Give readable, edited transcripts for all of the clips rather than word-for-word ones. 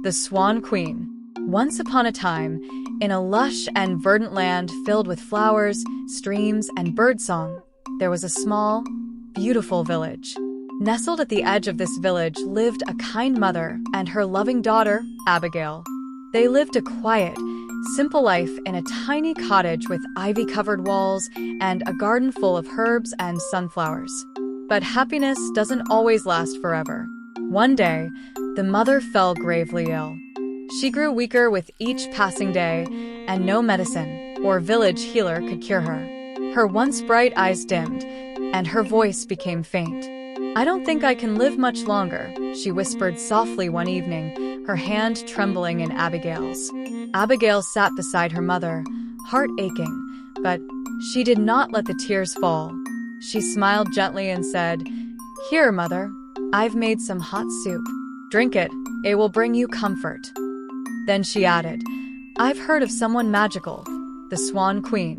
The Swan Queen. Once upon a time, in a lush and verdant land filled with flowers, streams, and birdsong, there was a small, beautiful village. Nestled at the edge of this village lived a kind mother and her loving daughter, Abigail. They lived a quiet, simple life in a tiny cottage with ivy-covered walls and a garden full of herbs and sunflowers. But happiness doesn't always last forever. One day, the mother fell gravely ill. She grew weaker with each passing day, and no medicine or village healer could cure her. Her once bright eyes dimmed, and her voice became faint. "I don't think I can live much longer," she whispered softly one evening, her hand trembling in Abigail's. Abigail sat beside her mother, heart aching, but she did not let the tears fall. She smiled gently and said, "Here, mother, I've made some hot soup. Drink it, it will bring you comfort." Then she added, "I've heard of someone magical, the Swan Queen.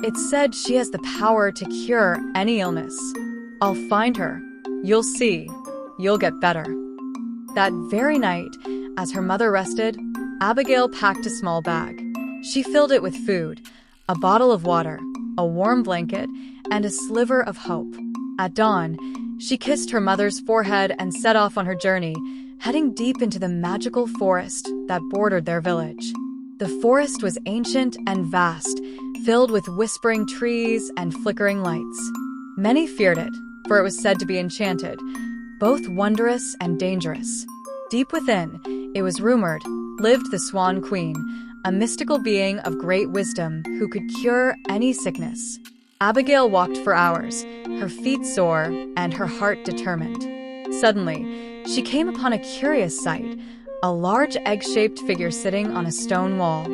It's said she has the power to cure any illness. I'll find her. You'll see. You'll get better." That very night, as her mother rested, Abigail packed a small bag. She filled it with food, a bottle of water, a warm blanket, and a sliver of hope. At dawn, she kissed her mother's forehead and set off on her journey, heading deep into the magical forest that bordered their village. The forest was ancient and vast, filled with whispering trees and flickering lights. Many feared it, for it was said to be enchanted, both wondrous and dangerous. Deep within, it was rumored, lived the Swan Queen, a mystical being of great wisdom who could cure any sickness. Abigail walked for hours, her feet sore and her heart determined. Suddenly, she came upon a curious sight, a large egg-shaped figure sitting on a stone wall.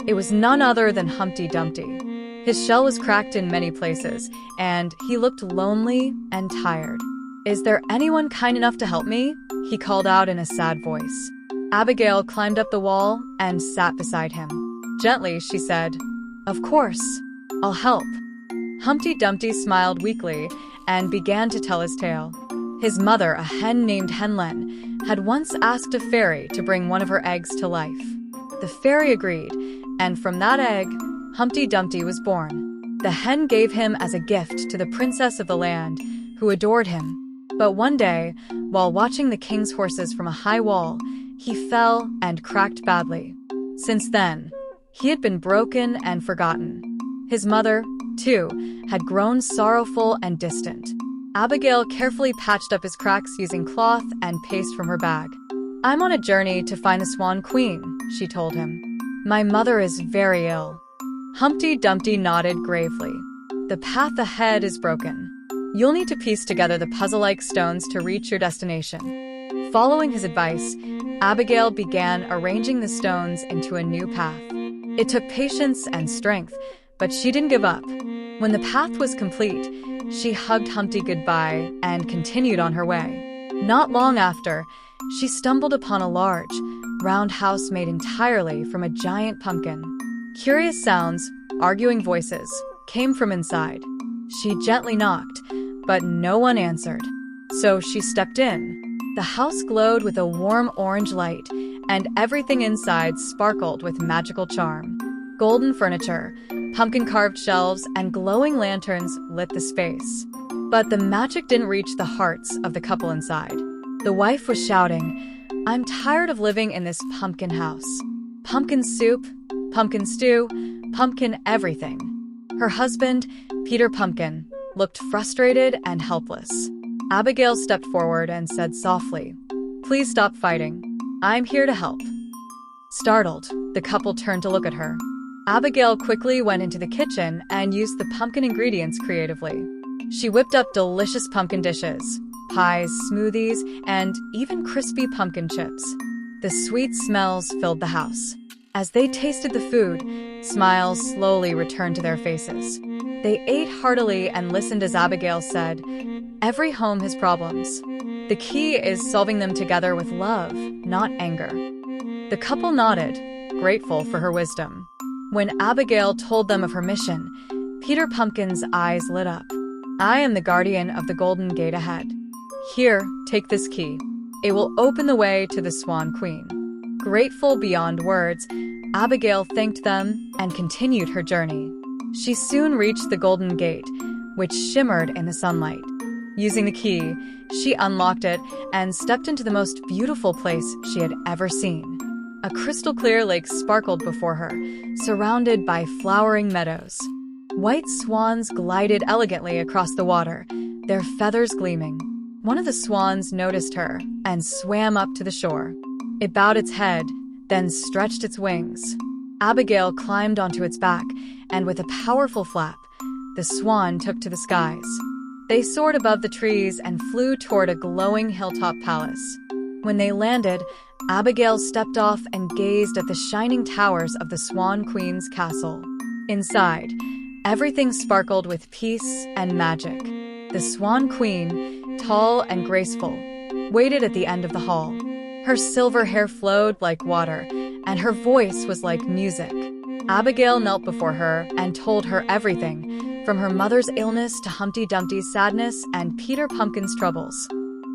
It was none other than Humpty Dumpty. His shell was cracked in many places, and he looked lonely and tired. "Is there anyone kind enough to help me?" he called out in a sad voice. Abigail climbed up the wall and sat beside him. Gently, she said, "Of course, I'll help." Humpty Dumpty smiled weakly and began to tell his tale. His mother, a hen named Henlen, had once asked a fairy to bring one of her eggs to life. The fairy agreed, and from that egg, Humpty Dumpty was born. The hen gave him as a gift to the princess of the land, who adored him. But one day, while watching the king's horses from a high wall, he fell and cracked badly. Since then, he had been broken and forgotten. His mother, too, had grown sorrowful and distant. Abigail carefully patched up his cracks using cloth and paste from her bag. "I'm on a journey to find the Swan Queen," she told him. "My mother is very ill." Humpty Dumpty nodded gravely. "The path ahead is broken. You'll need to piece together the puzzle-like stones to reach your destination." Following his advice, Abigail began arranging the stones into a new path. It took patience and strength, but she didn't give up. When the path was complete, she hugged Humpty goodbye and continued on her way. Not long after, she stumbled upon a large, round house made entirely from a giant pumpkin. Curious sounds, arguing voices, came from inside. She gently knocked, but no one answered. So she stepped in. The house glowed with a warm orange light, and everything inside sparkled with magical charm. Golden furniture, pumpkin-carved shelves, and glowing lanterns lit the space. But the magic didn't reach the hearts of the couple inside. The wife was shouting, "I'm tired of living in this pumpkin house. Pumpkin soup, pumpkin stew, pumpkin everything." Her husband, Peter Pumpkin, looked frustrated and helpless. Abigail stepped forward and said softly, "Please stop fighting. I'm here to help." Startled, the couple turned to look at her. Abigail quickly went into the kitchen and used the pumpkin ingredients creatively. She whipped up delicious pumpkin dishes, pies, smoothies, and even crispy pumpkin chips. The sweet smells filled the house. As they tasted the food, smiles slowly returned to their faces. They ate heartily and listened as Abigail said, "Every home has problems. The key is solving them together with love, not anger." The couple nodded, grateful for her wisdom. When Abigail told them of her mission, Peter Pumpkin's eyes lit up. "I am the guardian of the golden gate ahead. Here, take this key. It will open the way to the Swan Queen." Grateful beyond words, Abigail thanked them and continued her journey. She soon reached the Golden Gate, which shimmered in the sunlight. Using the key, she unlocked it and stepped into the most beautiful place she had ever seen. A crystal-clear lake sparkled before her, surrounded by flowering meadows. White swans glided elegantly across the water, their feathers gleaming. One of the swans noticed her and swam up to the shore. It bowed its head, then stretched its wings. Abigail climbed onto its back, and with a powerful flap, the swan took to the skies. They soared above the trees and flew toward a glowing hilltop palace. When they landed, Abigail stepped off and gazed at the shining towers of the Swan Queen's castle. Inside, everything sparkled with peace and magic. The Swan Queen, tall and graceful, waited at the end of the hall. Her silver hair flowed like water, and her voice was like music. Abigail knelt before her and told her everything, from her mother's illness to Humpty Dumpty's sadness and Peter Pumpkin's troubles.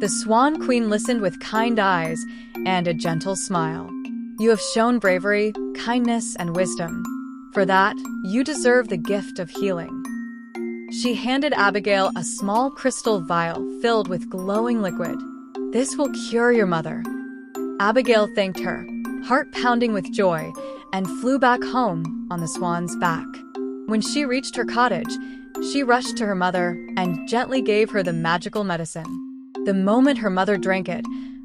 The Swan Queen listened with kind eyes and a gentle smile. "You have shown bravery, kindness, and wisdom. For that, you deserve the gift of healing." She handed Abigail a small crystal vial filled with glowing liquid. "This will cure your mother." Abigail thanked her, heart pounding with joy, and flew back home on the swan's back. When she reached her cottage, she rushed to her mother and gently gave her the magical medicine. The moment her mother drank it,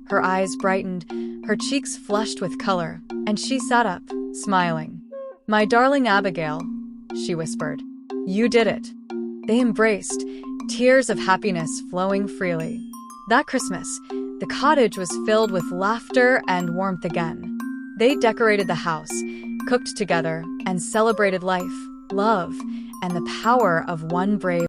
her eyes brightened, her cheeks flushed with color, and she sat up, smiling. "My darling Abigail," she whispered, "you did it." They embraced, tears of happiness flowing freely. That Christmas, the cottage was filled with laughter and warmth again. They decorated the house, cooked together, and celebrated life, love, and the power of one brave